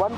1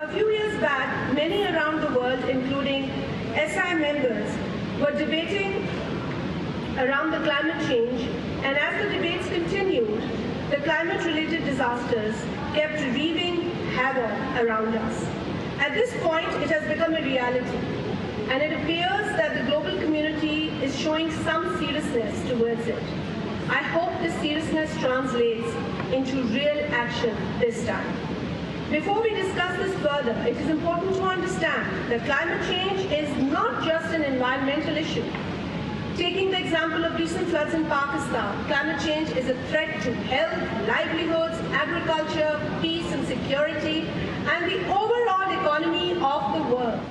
A few years back, many around the world, including SI members, were debating around the climate change, and as the debates continued, the climate-related disasters kept wreaking havoc around us. At this point, it has become a reality, and it appears that the global community is showing some seriousness towards it. I hope this seriousness translates into real action this time. Before we discuss this further, it is important to understand that climate change is not just an environmental issue. Taking the example of recent floods in Pakistan, climate change is a threat to health, livelihoods, agriculture, peace and security, and the overall economy of the world.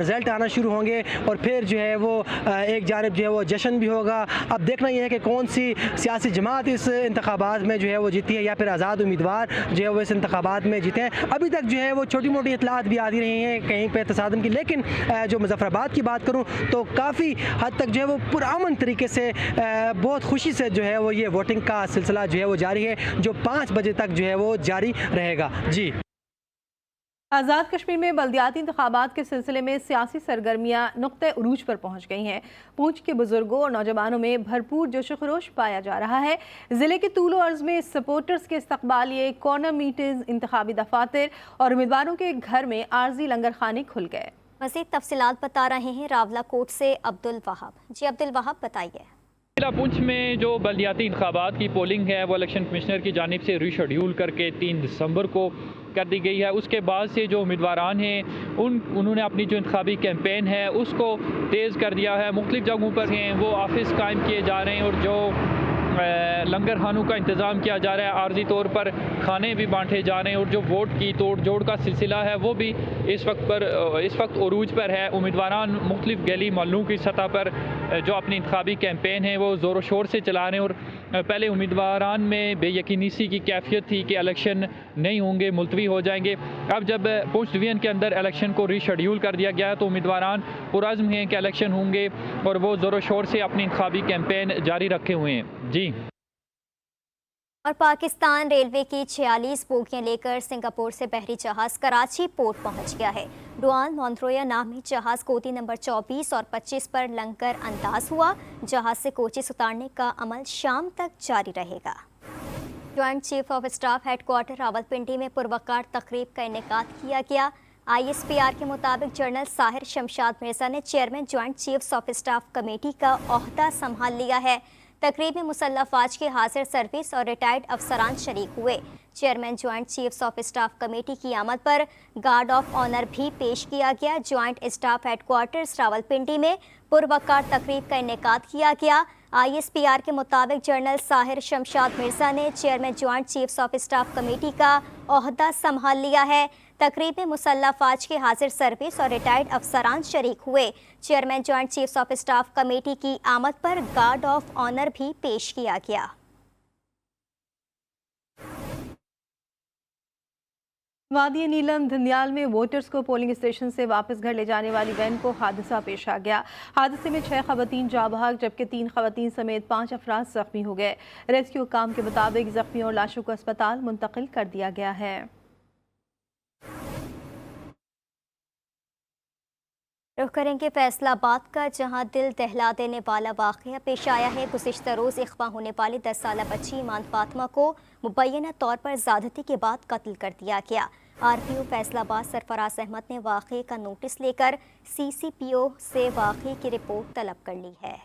Result آنا شروع ہوں گے اور پھر جو ہے وہ ایک جانب جو ہے وہ جشن بھی ہوگا. اب دیکھنا یہ ہے کہ کون سی سیاسی جماعت اس انتخابات میں جو ہے وہ جیتی ہے یا پھر آزاد امیدوار جو ہے وہ اس انتخابات میں جیتے ہیں. ابھی تک جو ہے وہ چھوٹی موٹی اطلاعات بھی آتی رہی ہیں کہیں پہ تصادم کی, لیکن جو مظفر آباد کی بات کروں تو کافی حد تک جو ہے وہ پرامن طریقے سے بہت خوشی سے جو ہے وہ یہ ووٹنگ کا سلسلہ جو ہے وہ جاری ہے, جو 5 بجے تک جو ہے وہ جاری رہے گا. جی. آزاد کشمیر میں بلدیاتی انتخابات کے سلسلے میں سیاسی سرگرمیاں نقطہ عروج پر پہنچ گئی ہیں. پونچھ کے بزرگوں اور نوجوانوں میں بھرپور جوش و خروش پایا جا رہا ہے. ضلع کے طول و عرض میں سپورٹرز کے استقبالیے کارنر میٹنگز, انتخابی دفاتر اور امیدواروں کے گھر میں عارضی لنگر خانے کھل گئے. مزید تفصیلات بتا رہے ہیں راولہ کوٹ سے عبد الوہاب. جی عبد الوہاب بتائیے. ضلع پونچھ میں جو بلدیاتی انتخابات کی پولنگ ہے وہ الیکشن کمشنر کی جانب سے ری شیڈیول کر کے 3 دسمبر کو کر دی گئی ہے. اس کے بعد سے جو امیدواران ہیں انہوں نے اپنی جو انتخابی کیمپین ہے اس کو تیز کر دیا ہے. مختلف جگہوں پر ہیں وہ آفس قائم کیے جا رہے ہیں اور جو لنگر خانوں کا انتظام کیا جا رہا ہے, عارضی طور پر کھانے بھی بانٹے جا رہے ہیں اور جو ووٹ کی توڑ جوڑ کا سلسلہ ہے وہ بھی اس وقت عروج پر ہے. امیدواران مختلف گلی محلوں کی سطح پر جو اپنی انتخابی کیمپین ہے وہ زور و شور سے چلا رہے ہیں. اور پہلے امیدواران میں بے یقینی سی کی کیفیت تھی کہ الیکشن نہیں ہوں گے, ملتوی ہو جائیں گے. اب جب پونچھ ڈویژن کے اندر الیکشن کو ری شیڈیول کر دیا گیا ہے تو امیدواران پرعزم ہیں کہ الیکشن ہوں گے اور وہ زور و شور سے اپنی انتخابی کیمپین جاری رکھے ہوئے ہیں. جی. اور پاکستان ریلوے کی 46 بوگیاں لے کر سنگاپور سے بحری جہاز کراچی پورٹ پہنچ گیا ہے. ڈوان مونترویا نامی جہاز کوٹی نمبر 24 اور 25 پر لنگر انداز ہوا. جہاز سے کوچز اتارنے کا عمل شام تک جاری رہے گا. Joint chief of staff head quarter Rawalpindi میں پروقار تقریب کا انعقاد کیا گیا. ISPR کے مطابق جنرل ساحر شمشاد مرزا نے chairman joint chiefs of staff committee کا عہدہ سنبھال لیا ہے. تقریب میں مسلح افواج کے حاضر سروس اور ریٹائرڈ افسران شریک ہوئے. Chairman joint chiefs of staff committee کی آمد پر گارڈ آف آنر بھی پیش کیا گیا. Joint staff headquarters Rawalpindi میں پروقار تقریب کا انعقاد کیا گیا. ISPR کے مطابق جنرل ساحر شمشاد مرزا نے chairman joint chiefs of staff committee کا عہدہ سنبھال لیا ہے. تقریب میں مسلح افواج کے حاضر سروس اور ریٹائرڈ افسران شریک ہوئے. Chairman joint chiefs of staff committee کی آمد پر گارڈ آف آنر بھی پیش کیا گیا. وادی نیلم دھندیال میں ووٹرز کو پولنگ اسٹیشن سے واپس گھر لے جانے والی وین کو حادثہ پیش آ گیا. حادثے میں 6 خواتین جاں بحق جبکہ 3 خواتین سمیت 5 افراد زخمی ہو گئے. ریسکیو کام کے مطابق زخمیوں اور لاشوں کو اسپتال منتقل کر دیا گیا ہے. رخ کریں گے فیصل آباد کا, جہاں دل دہلا دینے والا واقعہ پیش آیا ہے. گزشتہ روز اغوا ہونے والی 10 سالہ بچی ایمان فاطمہ کو مبینہ طور پر زیادتی کے بعد قتل کر دیا گیا. RPO فیصل آباد سرفراز احمد نے واقعے کا نوٹس لے کر CCPO سے واقعے کی رپورٹ طلب کر لی ہے.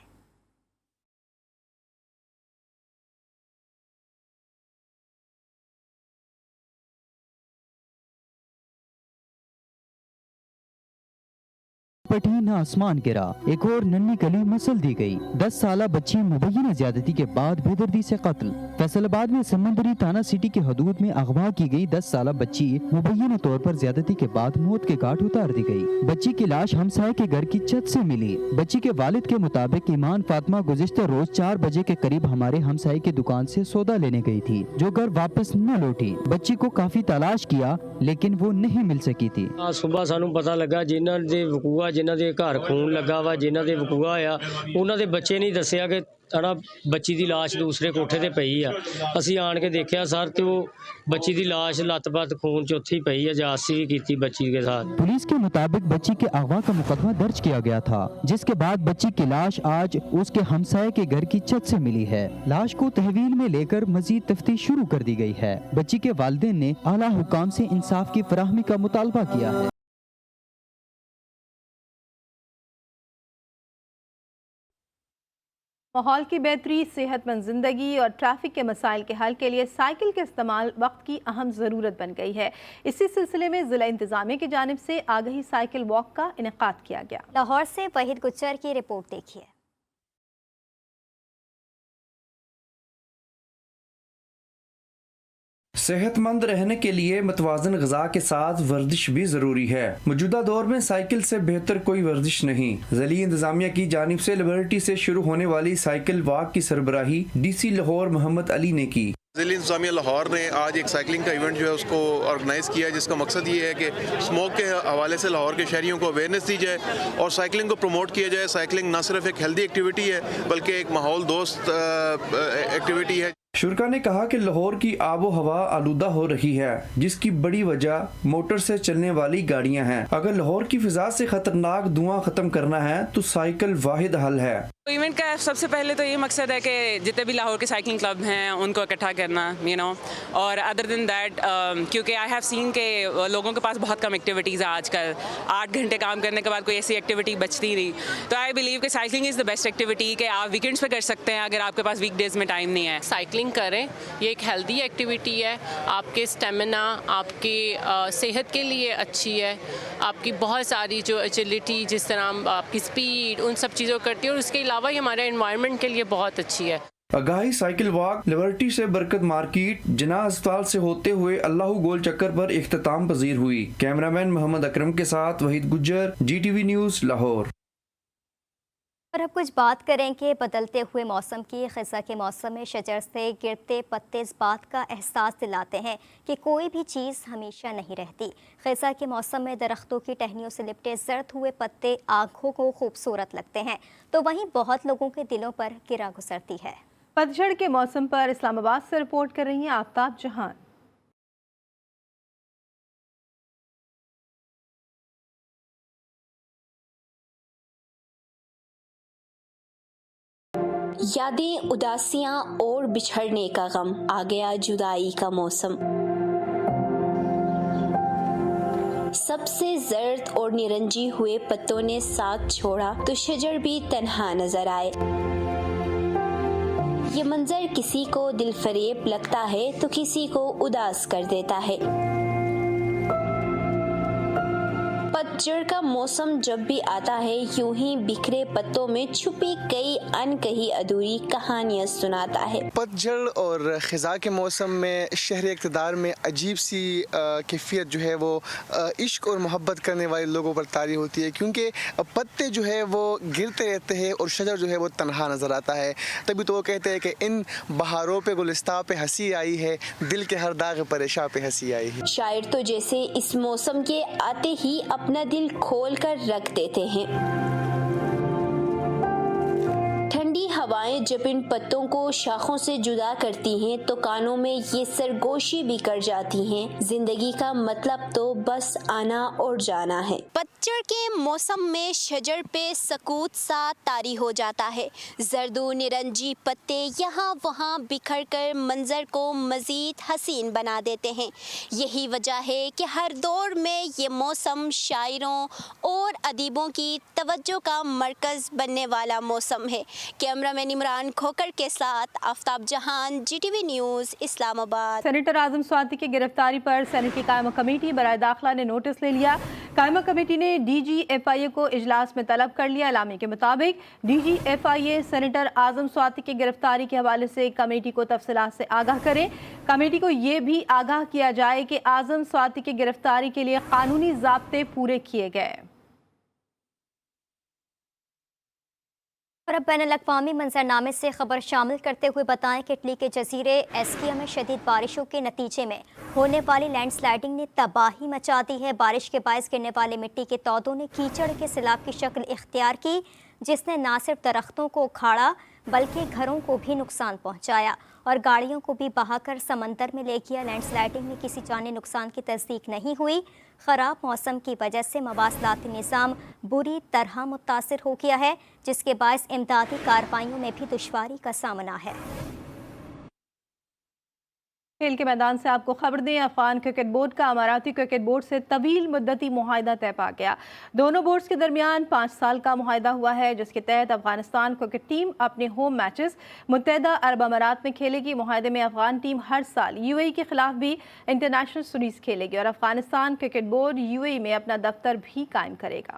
پٹی نہ آسمان گرا, ایک اور ننھی گلی مسل دی گئی. 10 سالہ بچی مبینہ زیادتی کے بعد بے دردی سے قتل. فیصل آباد میں سمندری تھانہ سٹی کی حدود میں اغوا کی گئی 10 سالہ بچی مبینہ طور پر زیادتی کے بعد موت کے گھاٹ اتار دی گئی. بچی کی لاش ہمسائے کے گھر کی چھت سے ملی. بچی کے والد کے مطابق ایمان فاطمہ گزشتہ روز 4 بجے کے قریب ہمارے ہمسائے کی دکان سے سودا لینے گئی تھی, جو گھر واپس نہ لوٹی. بچی کو کافی تلاش کیا لیکن وہ نہیں مل سکی تھی. صبح سانو پتا لگا جنہاں دے وقوع جنہاں دے گھر خون لگا وا جنہاں دے وقوع آیا انہاں دے بچے نہیں دسیا کہ بچی دی لاش دوسرے کوٹھے تے پئی ہے. اسی آن کے دیکھا سر تو بچی دی لاش لت پت خون چوتھی پئی ہے, جاسی بھی کیتی بچی کے ساتھ. پولیس کے مطابق بچی کے اغوا کا مقدمہ درج کیا گیا تھا, جس کے بعد بچی کی لاش آج اس کے ہمسائے کے گھر کی چھت سے ملی ہے. لاش کو تحویل میں لے کر مزید تفتیش شروع کر دی گئی ہے. بچی کے والدین نے اعلیٰ حکام سے انصاف کی فراہمی کا مطالبہ کیا ہے. ماحول کی بہتری, صحت مند زندگی اور ٹریفک کے مسائل کے حل کے لیے سائیکل کے استعمال وقت کی اہم ضرورت بن گئی ہے. اسی سلسلے میں ضلع انتظامیہ کی جانب سے آگہی سائیکل واک کا انعقاد کیا گیا. لاہور سے وحید گجر کی رپورٹ دیکھیے. صحت مند رہنے کے لیے متوازن غذا کے ساتھ ورزش بھی ضروری ہے۔ موجودہ دور میں سائیکل سے بہتر کوئی ورزش نہیں۔ ضلعی انتظامیہ کی جانب سے لیبرٹی سے شروع ہونے والی سائیکل واک کی سربراہی ڈی سی لاہور محمد علی نے کی۔ ضلعی انتظامیہ لاہور نے آج ایک سائیکلنگ کا ایونٹ جو ہے اس کو آرگنائز کیا ہے، جس کا مقصد یہ ہے کہ اسموک کے حوالے سے لاہور کے شہریوں کو اویئرنیس دی جائے اور سائیکلنگ کو پروموٹ کیا جائے۔ سائیکلنگ نہ صرف ایک ہیلدی ایکٹیویٹی ہے بلکہ ایک ماحول دوست ایکٹیویٹی ہے۔ شرکا نے کہا کہ لاہور کی آب و ہوا آلودہ ہو رہی ہے، جس کی بڑی وجہ موٹر سے چلنے والی گاڑیاں ہیں۔ اگر لاہور کی فضا سے خطرناک دھواں ختم کرنا ہے تو سائیکل واحد حل ہے۔ ایونٹ کا سب سے پہلے تو یہ مقصد ہے کہ جتنے بھی لاہور کے سائیکلنگ کلب ہیں ان کو اکٹھا کرنا اور ادر دین دیٹ کیونکہ آئی ہیو سین کہ لوگوں کے پاس بہت کم ایکٹیویٹیز ہیں آج کل، 8 گھنٹے کام کرنے کے بعد کوئی ایسی ایکٹیویٹی بچتی نہیں، تو آئی بلیو کہ cycling is the best activity کہ آپ ویکینڈس پہ کر سکتے ہیں اگر آپ کے پاس ویک ڈیز میں ٹائم نہیں ہے۔ سائیکلنگ کریں، یہ ایک ہیلدی ایکٹیویٹی ہے، آپ کے اسٹیمنا، آپ کی صحت کے لیے اچھی ہے، آپ کی بہت ساری جو ایجلٹی، جس طرح آپ کی اسپیڈ، ان سب چیزوں کرتی ہے، اور اس کے علاوہ یہ ہمارے انوائرمنٹ کے لیے بہت اچھی ہے۔ آگاہی سائیکل واک لیبرٹی سے برکت مارکیٹ جناح اسپتال سے ہوتے ہوئے اللہ گول چکر پر اختتام پذیر ہوئی۔ کیمرامین محمد اکرم کے ساتھ Waheed Gujjar, G T V news Lahore. اور اب کچھ بات کریں کہ بدلتے ہوئے موسم کی خزاں کے موسم میں شجر سے گرتے پتے اس بات کا احساس دلاتے ہیں کہ کوئی بھی چیز ہمیشہ نہیں رہتی۔ خزاں کے موسم میں درختوں کی ٹہنیوں سے لپٹے زرد ہوئے پتے آنکھوں کو خوبصورت لگتے ہیں، تو وہیں بہت لوگوں کے دلوں پر گرا گزرتی ہے۔ پتجھڑ کے موسم پر اسلام آباد سے رپورٹ کر رہی ہیں آفتاب جہان۔ یادیں، اداسیاں اور بچھڑنے کا غم، آ گیا جدائی کا موسم۔ سب سے زرد اور نرنجی ہوئے پتوں نے ساتھ چھوڑا تو شجر بھی تنہا نظر آئے۔ یہ منظر کسی کو دل فریب لگتا ہے تو کسی کو اداس کر دیتا ہے۔ پتجھڑ کا موسم جب بھی آتا ہے یوں ہی بکھرے پتوں میں چھپی کئی ان کہی ادھوری کہانیاں سناتا ہے۔ پتجھڑ اور خزاں کے موسم میں شہر اقتدار میں عجیب سی کیفیت جو ہے وہ عشق اور محبت کرنے والے لوگوں پر طاری ہوتی ہے، کیونکہ پتے جو ہے وہ گرتے رہتے ہیں اور شجر جو ہے وہ تنہا نظر آتا ہے۔ تبھی تو وہ کہتے ہیں کہ ان بہاروں پہ گلستاں پہ ہنسی آئی ہے، دل کے ہر داغ پریشاں پہ ہنسی آئی ہے۔ شاعر تو جیسے اس موسم کے آتے ہی اپنا دل کھول کر رکھ دیتے ہیں۔ ٹھنڈی ہوائیں جب ان پتوں کو شاخوں سے جدا کرتی ہیں تو کانوں میں یہ سرگوشی بھی کر جاتی ہیں، زندگی کا مطلب تو بس آنا اور جانا ہے۔ پتجھڑ کے موسم میں شجر پہ سکوت سا طاری ہو جاتا ہے۔ زرد و نرنجی پتے یہاں وہاں بکھر کر منظر کو مزید حسین بنا دیتے ہیں۔ یہی وجہ ہے کہ ہر دور میں یہ موسم شاعروں اور ادیبوں کی توجہ کا مرکز بننے والا موسم ہے۔ کیمرہ مین عمران کھوکر کے ساتھ آفتاب جہان، جی ٹی وی نیوز، اسلام آباد۔ سینیٹر اعظم سواتی کی گرفتاری پر سینیٹ کی قائمہ کمیٹی برائے داخلہ نے نوٹس لے لیا۔ قائمہ کمیٹی نے ڈی جی ایف آئی اے کو اجلاس میں طلب کر لیا۔ اعلامیے کے مطابق ڈی جی ایف آئی اے سینیٹر اعظم سواتی کی گرفتاری کے حوالے سے کمیٹی کو تفصیلات سے آگاہ کرے۔ کمیٹی کو یہ بھی آگاہ کیا جائے کہ اعظم سواتی کی گرفتاری کے لیے قانونی ضابطے پورے کیے گئے۔ اور اب بین الاقوامی منظرنامے سے خبر شامل کرتے ہوئے بتائیں کہ اٹلی کے جزیرے ایسکیا میں شدید بارشوں کے نتیجے میں ہونے والی لینڈ سلائڈنگ نے تباہی مچا دی ہے۔ بارش کے باعث گرنے والے مٹی کے تودوں نے کیچڑ کے سیلاب کی شکل اختیار کی، جس نے نہ صرف درختوں کو اکھاڑا بلکہ گھروں کو بھی نقصان پہنچایا اور گاڑیوں کو بھی بہا کر سمندر میں لے گیا۔ لینڈ سلائڈنگ میں کسی جانی نقصان کی تصدیق نہیں ہوئی۔ خراب موسم کی وجہ سے مواصلاتی نظام بری طرح متاثر ہو گیا ہے، جس کے باعث امدادی کارروائیوں میں بھی دشواری کا سامنا ہے۔ کھیل کے میدان سے آپ کو خبر دیں، افغان کرکٹ بورڈ کا اماراتی کرکٹ بورڈ سے طویل مدتی معاہدہ طے پا گیا۔ دونوں بورڈز کے درمیان 5 سال کا معاہدہ ہوا ہے، جس کے تحت افغانستان کرکٹ ٹیم اپنے ہوم میچز متحدہ عرب امارات میں کھیلے گی۔ معاہدے میں افغان ٹیم ہر سال یو اے ای کے خلاف بھی انٹرنیشنل سیریز کھیلے گی اور افغانستان کرکٹ بورڈ یو اے ای میں اپنا دفتر بھی قائم کرے گا۔